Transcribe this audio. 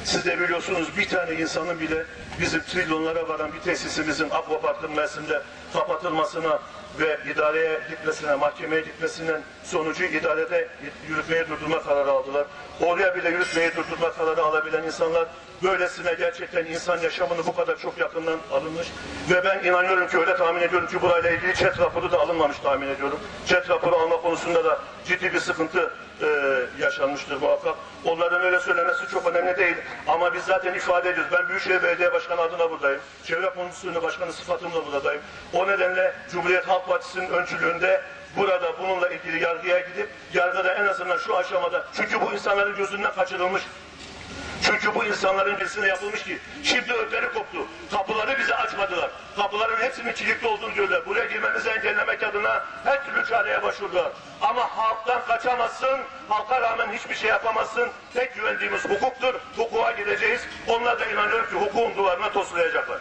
Siz de biliyorsunuz bir tane insanın bile bizim trilyonlara varan bir tesisimizin Akvapark'ın Mersin'de kapatılmasına ve idareye gitmesine, mahkemeye gitmesinin sonucu idarede yürütmeyi durdurma kararı aldılar. Oraya bile yürütmeyi durdurma kararı alabilen insanlar böylesine gerçekten insan yaşamını bu kadar çok yakından alınmış ve ben inanıyorum ki öyle tahmin ediyorum ki burayla ilgili ÇED raporu da alınmamış tahmin ediyorum. ÇED raporu alma konusunda da ciddi bir sıkıntı yaşanmıştır muhakkak. Onların öyle söylemesi çok önemli değil ama biz zaten ifade ediyoruz. Ben Büyükşehir Belediye Başkanı adına buradayım. Çevre Komisyonu Başkanı sıfatımla buradayım. O nedenle Cumhuriyet Halk Partisi'nin öncülüğünde burada bununla ilgili yargıya gidip yargıda en azından şu aşamada çünkü bu insanların gözünden kaçırılmış. Çünkü bu insanların birisine yapılmış ki şimdi ötleri koptu. Kapıları bize açmadılar. Kapıların hepsinin kilitli olduğunu diyorlar. Buraya girmemizi engellemek adına her türlü çareye başvurdular. Ama halktan kaçamazsın, halka rağmen hiçbir şey yapamazsın. Tek güvendiğimiz hukuktur. Hukuka gideceğiz. Onlar da inanıyorum ki hukukun duvarına toslayacaklar.